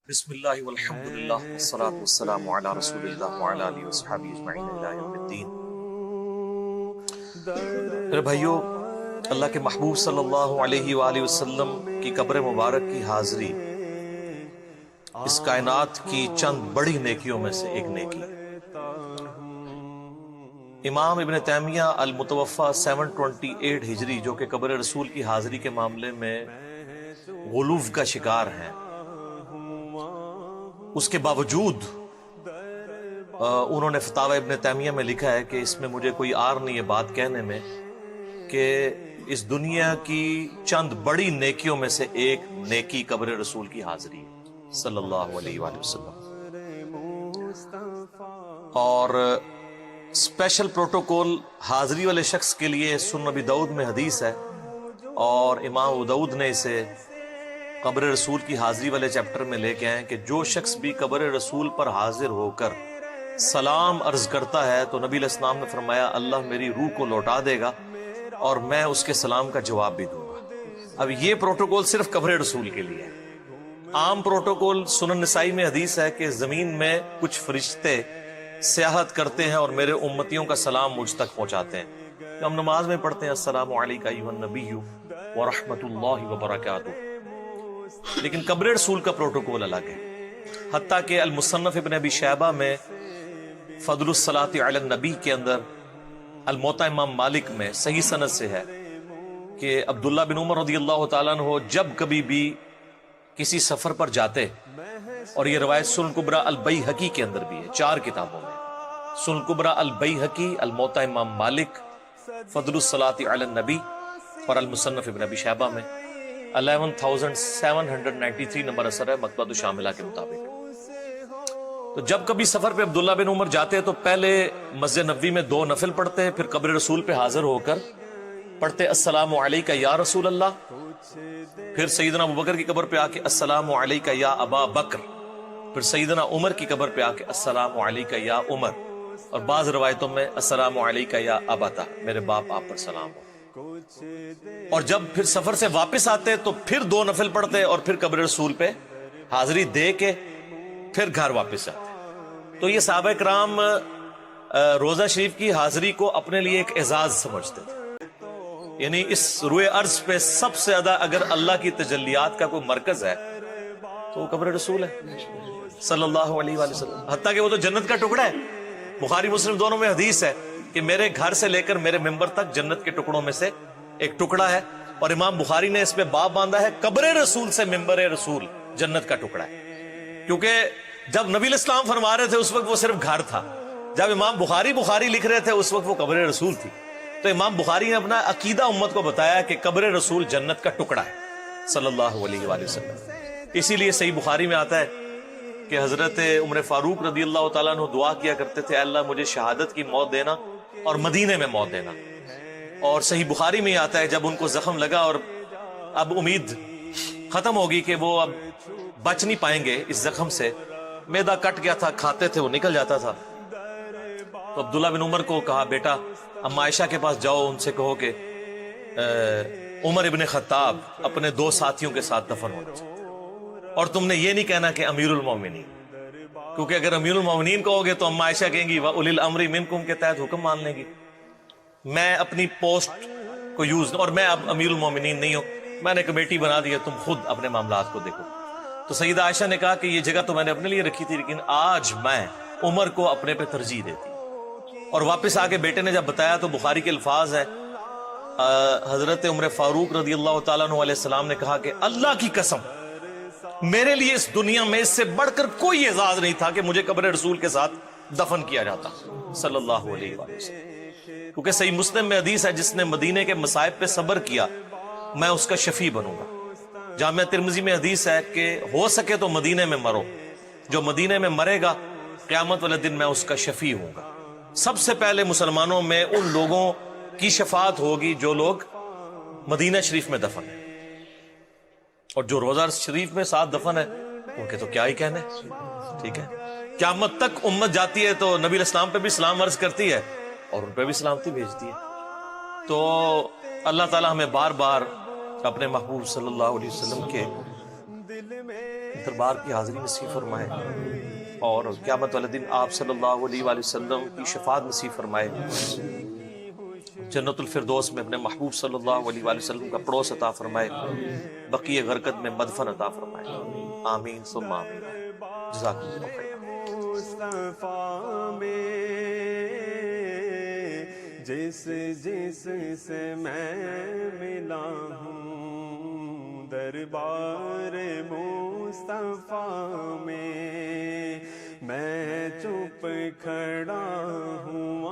بسم اللہ والحمد للہ والصلاة والسلام علی رسول اللہ وعلی آلہ وصحبہ اجمعین الی یوم الدین۔ میرے بھائیو، اللہ کے محبوب صلی اللہ علیہ وآلہ وسلم کی قبر مبارک کی حاضری اس کائنات کی چند بڑی نیکیوں میں سے ایک نیکی۔ امام ابن تیمیہ المتوفہ 728 ہجری جو کہ قبر رسول کی حاضری کے معاملے میں غلو کا شکار ہیں، اس کے باوجود انہوں نے فتاوی ابن تیمیہ میں لکھا ہے کہ اس میں مجھے کوئی عار نہیں ہے بات کہنے میں کہ اس دنیا کی چند بڑی نیکیوں میں سے ایک نیکی قبر رسول کی حاضری ہے صلی اللہ علیہ وآلہ وسلم۔ اور اسپیشل پروٹوکول حاضری والے شخص کے لیے سنن نبی داؤد میں حدیث ہے، اور امام ابو داؤد نے اسے قبر رسول کی حاضری والے چیپٹر میں لے کے آئے کہ جو شخص بھی قبر رسول پر حاضر ہو کر سلام عرض کرتا ہے تو نبی علیہ السلام نے فرمایا اللہ میری روح کو لوٹا دے گا اور میں اس کے سلام کا جواب بھی دوں گا۔ اب یہ پروٹوکول صرف قبر رسول کے لیے ہے۔ عام پروٹوکول سنن نسائی میں حدیث ہے کہ زمین میں کچھ فرشتے سیاحت کرتے ہیں اور میرے امتیوں کا سلام مجھ تک پہنچاتے ہیں۔ ہم نماز میں پڑھتے ہیں السلام علیکم ایھا النبی ورحمۃ اللہ وبرکاتہ، لیکن قبر رسول کا پروٹوکول الگ ہے۔ حتیٰ کہ المصنف ابن ابی شیبہ میں فضل الصلاۃ علی النبی کے اندر الموطا امام مالک میں صحیح سند سے ہے کہ عبداللہ بن عمر رضی اللہ تعالیٰ عنہ جب کبھی بھی کسی سفر پر جاتے، اور یہ روایت سنن کبریٰ البیہقی کے اندر بھی ہے، 4 کتابوں میں، سنن کبریٰ البیہقی، الموطا امام مالک، فضل الصلاۃ علی النبی اور المصنف ابن ابی شیبہ میں 11793 نمبر اثر ہے مکتبۃ الشاملہ کے مطابق۔ تو جب کبھی سفر پہ عبداللہ بن عمر جاتے تو پہلے مسجد نبوی میں 2 نفل پڑھتے، پھر قبر رسول پہ حاضر ہو کر پڑھتے السلام علیکہ یا رسول اللہ، پھر سیدنا ابوبکر کی قبر پہ آ کے السلام علیکہ یا ابا بکر، پھر سیدنا عمر کی قبر پہ آ کے السلام علیکہ یا عمر، اور بعض روایتوں میں السلام علیکہ یا ابتا، میرے باپ آپ پر سلام ہو۔ اور جب پھر سفر سے واپس آتے تو پھر 2 نفل پڑھتے اور پھر قبر رسول پہ حاضری دے کے پھر گھر واپس آتے۔ تو یہ صحابہ کرام روزہ شریف کی حاضری کو اپنے لیے ایک اعزاز سمجھتے تھے، یعنی اس روئے ارض پہ سب سے زیادہ اگر اللہ کی تجلیات کا کوئی مرکز ہے تو وہ قبر رسول ہے صلی اللہ علیہ وآلہ وسلم۔ حتیٰ کہ وہ تو جنت کا ٹکڑا ہے، بخاری مسلم دونوں میں حدیث ہے کہ میرے گھر سے لے کر میرے ممبر تک جنت کے ٹکڑوں میں سے ایک ٹکڑا ہے، اور امام بخاری نے اس پہ باب باندھا ہے قبر رسول سے ممبر رسول جنت کا ٹکڑا ہے، کیونکہ جب نبی علیہ السلام فرما رہے تھے اس وقت وہ صرف گھر تھا، جب امام بخاری لکھ رہے تھے اس وقت وہ قبر رسول تھی۔ تو امام بخاری نے اپنا عقیدہ امت کو بتایا کہ قبر رسول جنت کا ٹکڑا ہے صلی اللہ علیہ وآلہ وسلم۔ اسی لیے صحیح بخاری میں آتا ہے کہ حضرت عمر فاروق رضی اللہ تعالیٰ عنہ دعا کیا کرتے تھے، اے اللہ مجھے شہادت کی موت دینا اور مدینے میں موت دینا۔ اور صحیح بخاری میں آتا ہے جب ان کو زخم لگا اور اب امید ختم ہوگی کہ وہ اب بچ نہیں پائیں گے اس زخم سے، معدہ کٹ گیا تھا، کھاتے تھے وہ نکل جاتا تھا، تو عبداللہ بن عمر کو کہا بیٹا اما عائشہ کے پاس جاؤ، ان سے کہو کہ عمر ابن خطاب اپنے 2 ساتھیوں کے ساتھ دفن ہونا چاہیے، اور تم نے یہ نہیں کہنا کہ امیر المومنین، کیونکہ اگر امیر المومنین کہو گے تو اما عائشہ کہیں گی وَأُولِي الْأَمْرِ مِنْكُمْ کے تحت حکم مان لیں گی، میں اپنی پوسٹ کو یوز، اور میں اب امیر المومنین نہیں ہوں، میں نے کمیٹی بنا دی ہے، تم خود اپنے معاملات کو دیکھو۔ تو سیدہ عائشہ نے کہا کہ یہ جگہ تو میں نے اپنے لیے رکھی تھی، لیکن آج میں عمر کو اپنے پہ ترجیح دیتی۔ اور واپس آ کے بیٹے نے جب بتایا تو بخاری کے الفاظ ہیں، حضرت عمر فاروق رضی اللہ تعالیٰ عنہ علیہ السلام نے کہا کہ اللہ کی قسم میرے لیے اس دنیا میں اس سے بڑھ کر کوئی اعزاز نہیں تھا کہ مجھے قبر رسول کے ساتھ دفن کیا جاتا صلی اللہ علیہ وآلہ وسلم، کیونکہ صحیح مسلم میں حدیث ہے جس نے مدینے کے مصائب پہ صبر کیا میں اس کا شفیع بنوں گا۔ جامعہ ترمذی میں حدیث ہے کہ ہو سکے تو مدینے میں مرو، جو مدینے میں مرے گا قیامت والے دن میں اس کا شفیع ہوں گا۔ سب سے پہلے مسلمانوں میں ان لوگوں کی شفاعت ہوگی جو لوگ مدینہ شریف میں دفن ہیں، اور جو روزہ شریف میں ساتھ دفن ہے ان کے تو کیا ہی کہنے، ٹھیک ہے۔ قیامت تک امت جاتی ہے تو نبی علیہ السلام پہ بھی سلام عرض کرتی ہے اور ان پہ بھی سلامتی بھیجتی ہے۔ تو اللہ تعالی ہمیں بار بار اپنے محبوب صلی اللہ علیہ وسلم کے دربار کی حاضری نصیب فرمائے اور قیامت والے دن آپ صلی اللہ علیہ وآلہ وسلم کی شفاعت نصیب فرمائے، جنت الفردوس میں اپنے محبوب صلی اللہ علیہ وآلہ وسلم کا پڑوس عطا فرمائے، بقیع غرقد میں مدفن عطا فرمائے، آمین ثم آمین۔ جزاکم اللہ خیر۔ مصطفیٰ میں جس جس سے میں ملا ہوں، دربار مصطفیٰ میں میں چپ کھڑا ہوں